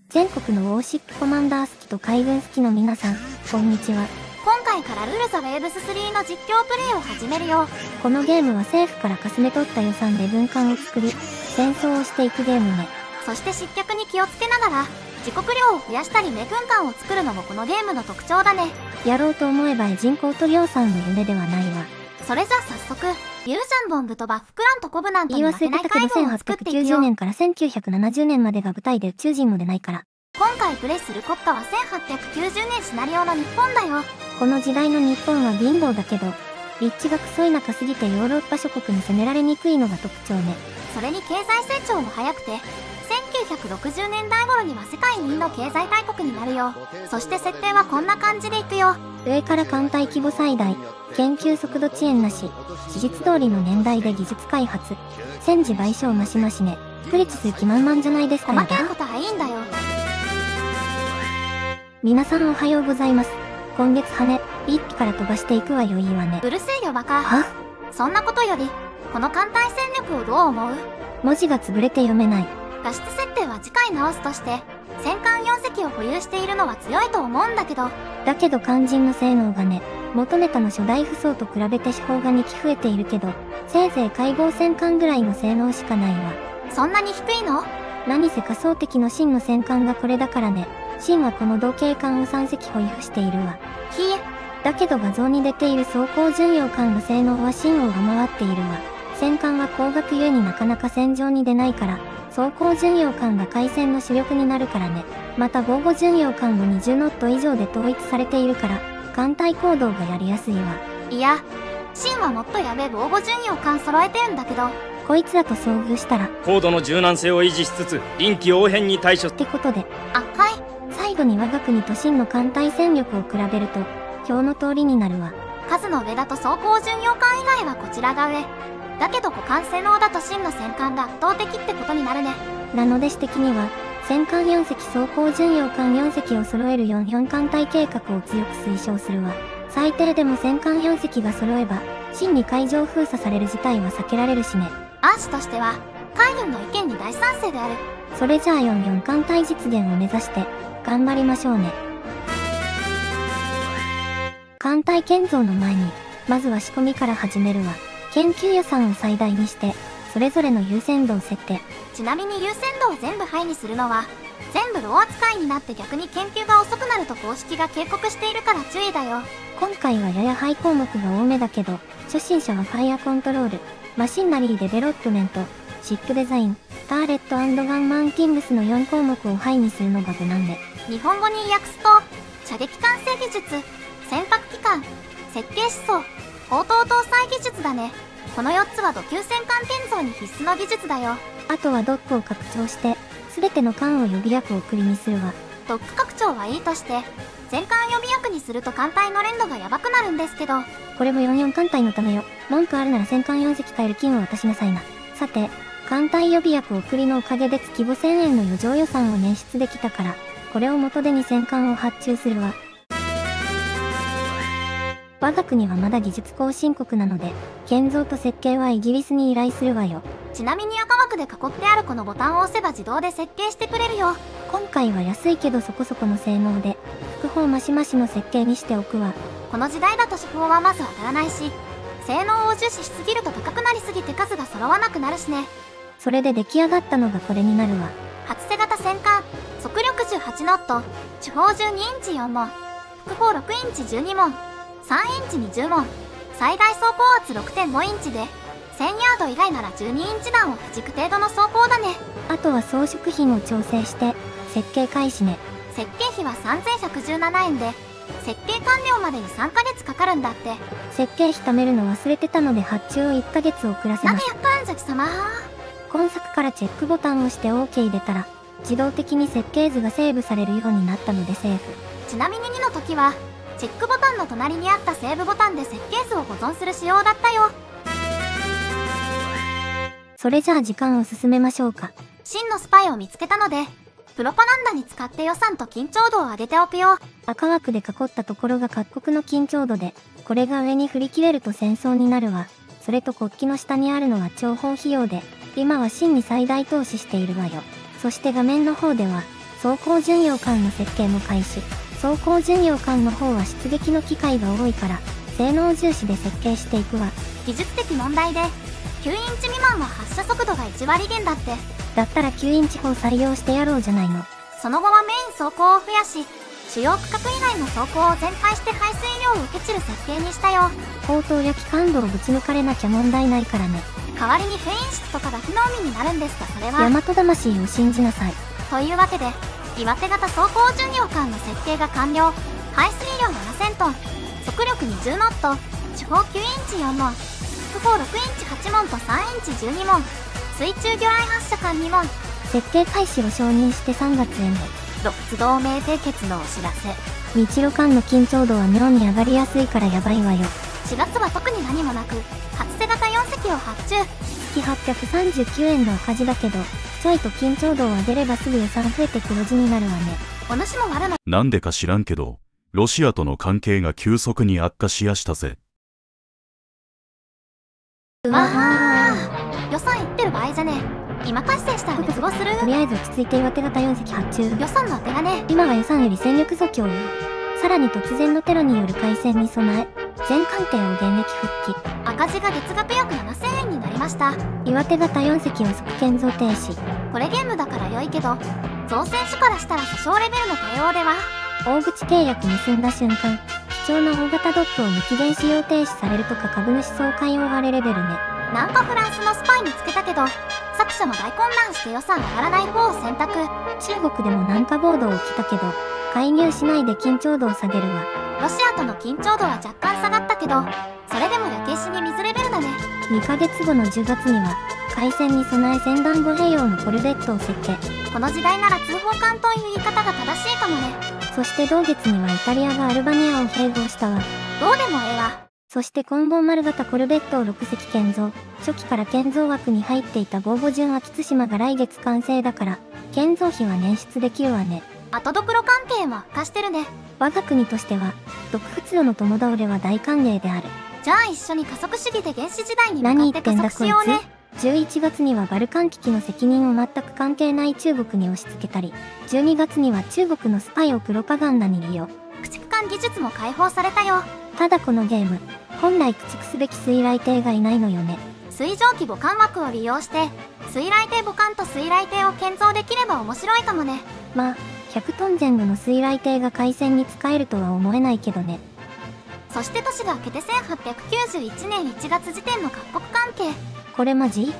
全国のウォーシップコマンダー好きと海軍好きの皆さん、こんにちは。今回からルルザウェーブス3の実況プレイを始めるよ。このゲームは政府からかすめ取った予算で軍艦を作り、戦争をしていくゲームね。そして失脚に気をつけながら、自国領を増やしたりメ軍艦を作るのもこのゲームの特徴だね。やろうと思えば人口と量産の夢ではないわ。それじゃ早速、ユージャンボンブとバッフクランとコブナント言いに負けない忘れてたけど海軍を作っていく1890よ。年から1970年までが舞台で宇宙人も出ないから。今回プレイする国家は1890年シナリオの日本だよ。この時代の日本は貧乏だけど、立地がクソ田舎すぎてヨーロッパ諸国に攻められにくいのが特徴ね。それに経済成長も早くて、1960年代頃には世界2位の経済大国になるよ。そして設定はこんな感じでいくよ。上から艦隊規模最大、研究速度遅延なし、史実通りの年代で技術開発、戦時賠償マシマシね。プリチする気満々じゃないですか。細けいことはいいんだよ。皆さんおはようございます。今月羽、一機から飛ばしていくわよ。いいわね。うるせえよバカ。は？そんなことより、この艦隊戦力をどう思う？文字が潰れて読めない。画質設定は次回直すとして、戦艦4隻を保有しているのは強いと思うんだけど。だけど肝心の性能がね、元ネタの初代不装と比べて手法が2機増えているけど、せいぜい海防戦艦ぐらいの性能しかないわ。そんなに低いの？何せ仮想敵の真の戦艦がこれだからね。真はこの同型艦を3隻保有しているわ。ひえ。だけど画像に出ている装甲巡洋艦の性能は真を上回っているわ。戦艦は高額ゆえになかなか戦場に出ないから、装甲巡洋艦が海戦の主力になるからね。また防護巡洋艦も20ノット以上で統一されているから、艦隊行動がやりやすいわ。いや、真はもっとやべえ防護巡洋艦揃えてるんだけど。こいつらと遭遇したら、高度の柔軟性を維持しつつ臨機応変に対処ってことで、あ、はい。最後に我が国と真の艦隊戦力を比べると、表の通りになるわ。数の上だと装甲巡洋艦以外はこちらが上。だけど互換性能だと真の戦艦が圧倒的ってことになるね。なので私的には、戦艦4隻装甲巡洋艦4隻を揃える44艦隊計画を強く推奨するわ。最低でも戦艦4隻が揃えば、真に海上封鎖される事態は避けられるしね。アーシとしては、海軍の意見に大賛成である。それじゃあ44艦隊実現を目指して、頑張りましょうね。艦隊建造の前に、まずは仕込みから始めるわ。研究予算を最大にして、それぞれの優先度を設定。ちなみに優先度を全部ハイにするのは、全部ロー扱いになって逆に研究が遅くなると公式が警告しているから注意だよ。今回はややハイ項目が多めだけど、初心者はファイアコントロール、マシンナリーデベロップメント、シップデザイン、ターレット&ガンマウンティングスの4項目をハイにするのが無難で。日本語に訳すと、射撃管制技術、船舶機関、設計思想、砲塔搭載技術だね。この4つは土級戦艦建造に必須の技術だよ。あとはドックを拡張して、すべての艦を予備役を送りにするわ。ドック拡張はいいとして、全艦予備役にすると艦隊の連度がやばくなるんですけど。これも44艦隊のためよ。文句あるなら戦艦4隻買える金を渡しなさいな。さて、艦隊予備役送りのおかげで月5000円の余剰予算を捻出できたから、これを元手に戦艦を発注するわ。我が国はまだ技術後進国なので、建造と設計はイギリスに依頼するわよ。ちなみに赤枠で囲ってあるこのボタンを押せば自動で設計してくれるよ。今回は安いけどそこそこの性能で、副砲マシマシの設計にしておくわ。この時代だと手法はまず当たらないし、性能を重視しすぎると高くなりすぎて数が揃わなくなるしね。それで出来上がったのがこれになるわ。初瀬型戦艦、速力18ノット、地砲12インチ4門、副砲6インチ12門、3インチ20門、最大走行圧 6.5 インチで、1000ヤード以外なら12インチ弾を弾く程度の走行だね。あとは装飾品を調整して、設計開始ね。設計費は3117円で、設計完了までに3ヶ月かかるんだって。設計費貯めるの忘れてたので発注を1ヶ月遅らせます。なんでやったんザキ様。今作からチェックボタンを押して OK 入れたら、自動的に設計図がセーブされるようになったのでセーフ。ちなみに2の時は、チェックボタンの隣にあったセーブボタンで設計図を保存する仕様だったよ。それじゃあ時間を進めましょうか。真のスパイを見つけたので、プロパガンダに使って予算と緊張度を上げておくよ。赤枠で囲ったところが各国の緊張度で、これが上に振り切れると戦争になるわ。それと国旗の下にあるのは諜報費用で、今は真に最大投資しているわよ。そして画面の方では、装甲巡洋艦の設計も開始。装甲巡洋艦の方は出撃の機会が多いから、性能重視で設計していくわ。技術的問題で、9インチ未満は発射速度が1割減だって。だったら9インチ砲採用してやろうじゃないの。その後はメイン走行を増やし、主要区画以外の走行を全開して排水量を受け散る設計にしたよ。砲塔や機関炉をぶち抜かれなきゃ問題ないからね。代わりに変異質とかが非能味になるんですが、それは。大和魂を信じなさい。というわけで、岩手型装甲巡洋艦の設計が完了。排水量7000トン、速力20ノット、主砲9インチ4門、副砲6インチ8門と3インチ12門、水中魚雷発射艦2門。設計開始を承認して3月への6同盟締結のお知らせ。日露間の緊張度は妙に上がりやすいからやばいわよ。4月は特に何もなく、初瀬型4隻を発注。月839円の赤字だけど、ちょいと緊張度を上げればすぐ予算増えて黒字になるわね。お主も悪の。なんでか知らんけど、ロシアとの関係が急速に悪化しやしたぜ。うわぁ、予算いってる場合じゃねえ。今改正したら滅亡する。とりあえず落ち着いて岩手型4隻発注。予算の当てがねえ。今は予算より戦力増強を。さらに突然のテロによる開戦に備え、全艦艇を現役復帰。赤字が月額約7000円になりました。岩手型4隻を即建造停止。これゲームだから良いけど、造船所からしたら訴訟レベルの対応では。大口契約結んだ瞬間、貴重な大型ドックを無期限使用停止されるとか株主総会を割れレベルね。なんかフランスのスパイ見つけたけど、作者も大混乱して予算上がらない方を選択。中国でもなんか暴動起きたけど、介入しないで緊張度を下げるわ。ロシアとの緊張度は若干下がったけど、それでも焼け石に水レベルだね。2ヶ月後の10月には、開戦に備え船団護衛用のコルベットを設計。この時代なら通報艦という言い方が正しいかもね。そして同月にはイタリアがアルバニアを併合したわ。どうでもええわ。そして金剛丸型コルベットを6隻建造。初期から建造枠に入っていたボーボ準秋津島が来月完成だから、建造費は捻出できるわね。後ドクロ関係も悪化してるね。我が国としては、毒不通の友倒れは大歓迎である。じゃあ一緒に加速主義で原始時代に向か何って加言ってんだこい速しようね。つ。11月にはバルカン危機の責任を全く関係ない中国に押し付けたり、12月には中国のスパイをプロパガンダに利用。駆逐艦技術も解放されたよ。ただこのゲーム、本来駆逐すべき水雷艇がいないのよね。水蒸気母艦枠を利用して、水雷艇母艦と水雷艇を建造できれば面白いかもね。まあ、100トン前後の水雷艇が海戦に使えるとは思えないけどね。そして年が明けて1891年1月時点の各国関係。これマジ？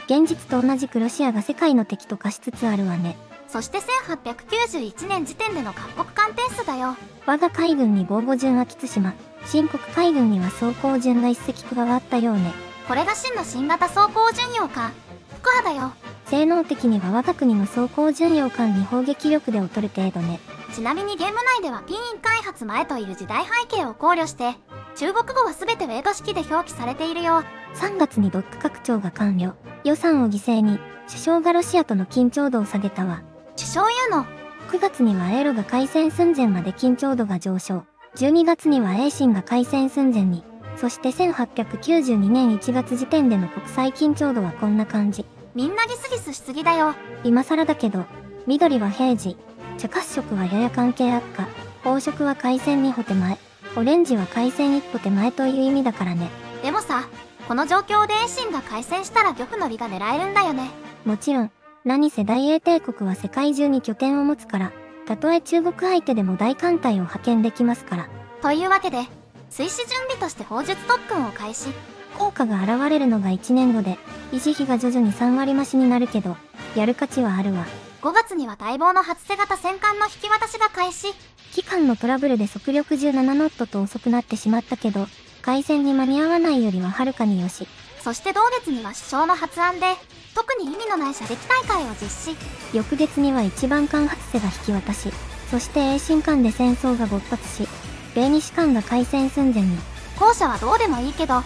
現実と同じくロシアが世界の敵と化しつつあるわね。そして1891年時点での各国艦艇数だよ。我が海軍にボーボ準秋津島、新国海軍には装甲準が1隻加わったようね。これが真の新型装甲巡洋艦、福波だよ。性能的には我が国の装甲巡洋艦に砲撃力で劣る程度ね。ちなみにゲーム内ではピン開発前という時代背景を考慮して、中国語は全てウェード式で表記されているよ。3月にドック拡張が完了。予算を犠牲に、首相がロシアとの緊張度を下げたわ。首相言うの。9月にはエロが開戦寸前まで緊張度が上昇。12月にはエイシンが開戦寸前に。そして1892年1月時点での国際緊張度はこんな感じ。みんなギスギスしすぎだよ。今更だけど、緑は平時、茶褐色はやや関係悪化、黄色は開戦2歩手前、オレンジは開戦1歩手前という意味だからね。でもさ、この状況でエイシンが開戦したら漁夫の利が狙えるんだよね。もちろん、何せ大英帝国は世界中に拠点を持つから、たとえ中国相手でも大艦隊を派遣できますから。というわけで、水師準備として砲術特訓を開始。効果が現れるのが1年後で、維持費が徐々に3割増しになるけど、やる価値はあるわ。5月には待望の初瀬型戦艦の引き渡しが開始。機関のトラブルで速力17ノットと遅くなってしまったけど、開戦に間に合わないよりははるかによし。そして同月には首相の発案で、特に意味のない射撃大会を実施。翌月には一番艦初瀬が引き渡し、そして栄新艦で戦争が勃発し、米西艦が開戦寸前に。後者はどうでもいいけど、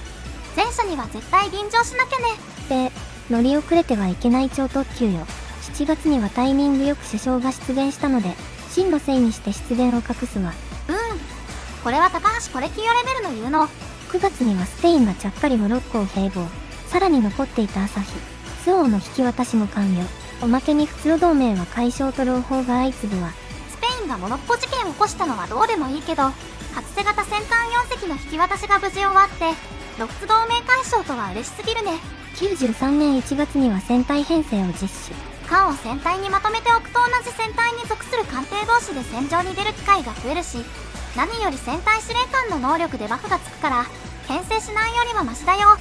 前者には絶対臨場しなきゃね。で、乗り遅れてはいけない超特急よ。7月にはタイミングよく首相が出現したので、進路せいにして出現を隠すわ。これは高橋コレキオレベルの有能。9月にはスペインがちゃっかりモロッコを併合。さらに残っていた朝日、仏王の引き渡しも完了。おまけに仏王同盟は解消と朗報が相次ぐわ。スペインがモロッコ事件を起こしたのはどうでもいいけど、初瀬型戦艦4隻の引き渡しが無事終わって、ロフツ同盟解消とは嬉しすぎるね。93年1月には戦隊編成を実施。艦を戦隊にまとめておくと同じ戦隊に属する艦艇同士で戦場に出る機会が増えるし、何より戦隊司令官の能力でバフがつくから、編成しないよりはマシだよ。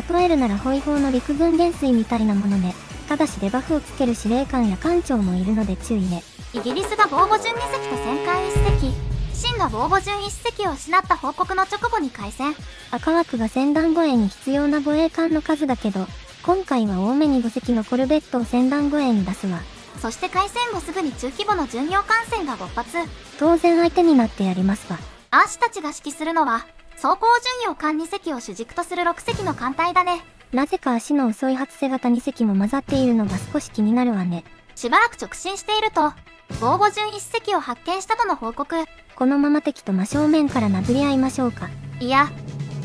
例えるならホイホーの陸軍元帥みたいなものね。ただしデバフをつける司令官や艦長もいるので注意ね。イギリスが防護順2隻と戦艦1隻、清が防護順1隻を失った報告の直後に開戦。赤枠が船団護衛に必要な護衛艦の数だけど、今回は多めに5隻のコルベットを船団護衛に出すわ。そして開戦後すぐに中規模の巡洋艦船が勃発。当然相手になってやりますわ。アーシュたちが指揮するのは、装甲巡洋艦2隻を主軸とする6隻の艦隊だね。なぜか足の遅い初瀬型2隻も混ざっているのが少し気になるわね。しばらく直進していると、防護順1隻を発見したとの報告。このまま敵と真正面から殴り合いましょうか。いや、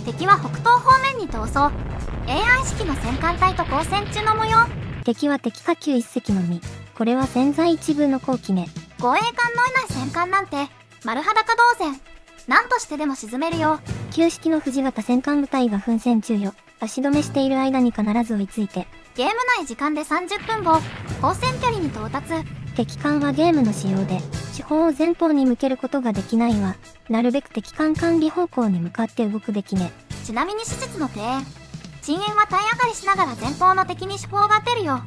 敵は北東方面に逃走。AI 式の戦艦隊と交戦中の模様。敵は敵火球1隻のみ。これは潜在一部の後期ね。護衛艦のいない戦艦なんて、丸裸同然。何としてでも沈めるよ。旧式の藤型戦艦部隊が奮戦中よ。足止めしている間に必ず追いついて。ゲーム内時間で30分後、交戦距離に到達。敵艦はゲームの仕様で、主砲を前方に向けることができないわ。なるべく敵艦管理方向に向かって動くべきね。ちなみに史実の庭園。深淵は体当たりしながら前方の敵に主砲が当てるよ。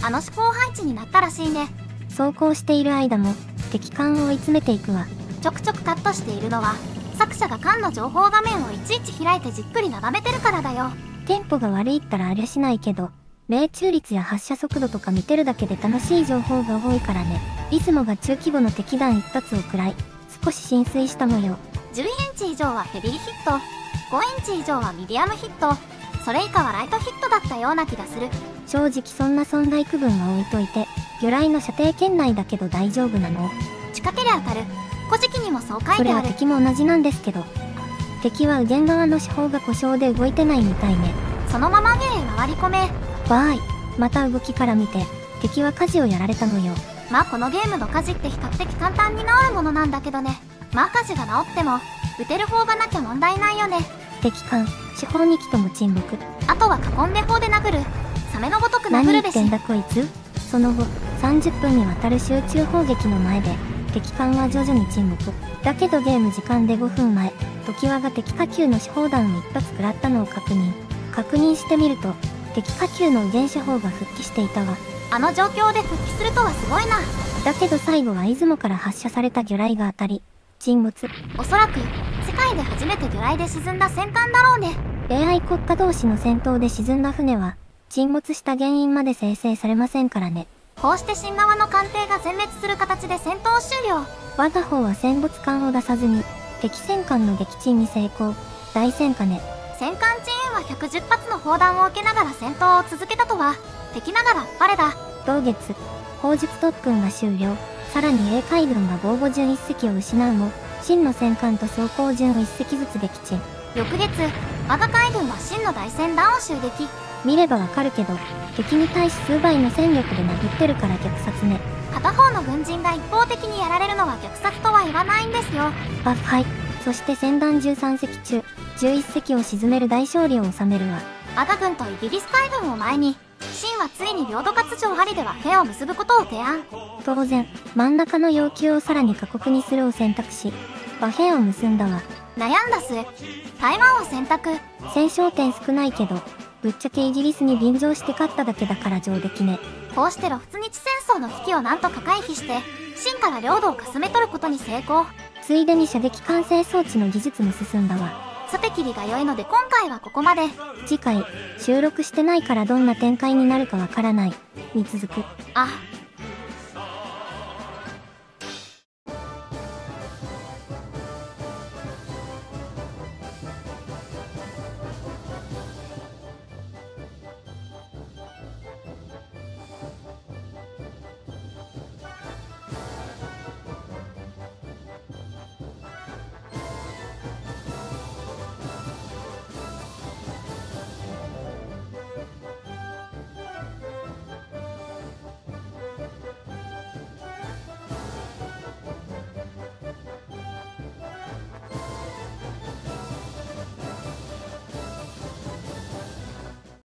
あの主砲配置になったらしいね。走行している間も、敵艦を追い詰めていくわ。ちょくちょくカットしているのは、作者が艦の情報画面をいちいち開いてじっくり眺めてるからだよ。テンポが悪いったらありゃしないけど、命中率や発射速度とか見てるだけで楽しい情報が多いからね。リスモが中規模の敵弾一発を食らい、少し浸水した模様。10インチ以上はヘビーヒット、5インチ以上はミディアムヒット、それ以下はライトヒットだったような気がする。正直そんな存在区分は置いといて、魚雷の射程圏内だけど大丈夫なの？近けりゃ当たる。古事記にもそう書いそれはてある。敵も同じなんですけど。敵は右舷側の主砲が故障で動いてないみたいね。そのままゲー回り込め。わーい。また動きから見て、敵は火事をやられたのよ。まあこのゲームの火事って比較的簡単に治るものなんだけどね。まあ火事が治っても、撃てる砲がなきゃ問題ないよね。敵艦、主砲2機とも沈黙。あとは囲んで砲で殴る。サメのごとく殴るべし。何言ってんだこいつ。その後、30分にわたる集中砲撃の前で、敵艦は徐々に沈黙。だけどゲーム時間で5分前、常盤が敵火球の主砲弾を一発食らったのを確認してみると、敵火球の前主砲が復帰していたわ。あの状況で復帰するとはすごいな。だけど最後は出雲から発射された魚雷が当たり、沈没。おそらく、世界で初めて魚雷で沈んだ戦艦だろうね。AI 国家同士の戦闘で沈んだ船は、沈没した原因まで生成されませんからね。こうして新側の艦艇が全滅する形で戦闘終了。我が方は戦没艦を出さずに、敵戦艦の撃沈に成功。大戦果ね。戦艦遅延は110発の砲弾を受けながら戦闘を続けたとは、敵ながらバレだ。同月、砲術特訓が終了。さらに A 海軍が防護順1隻を失うも、真の戦艦と装甲順を1隻ずつ撃沈。翌月、我が海軍は真の大戦団を襲撃。見ればわかるけど、敵に対し数倍の戦力で殴ってるから虐殺ね。片方の軍人が一方的にやられるのは虐殺とは言わないんですよ。はい。そして戦団13隻中、11隻を沈める大勝利を収めるわ。我が軍とイギリス海軍を前に、清はついに領土割譲ありで和平を結ぶことを提案。当然、真ん中の要求をさらに過酷にするを選択し、和平を結んだわ。悩んだ末、台湾を選択。戦勝点少ないけど、ぶっちゃけイギリスに便乗して勝っただけだから上出来ね。こうしてロフツ日戦争の危機をなんとか回避して、清から領土をかすめ取ることに成功。ついでに射撃管制装置の技術も進んだわ。さて切りが良いので今回はここまで。次回、収録してないからどんな展開になるかわからない。に続く。あ。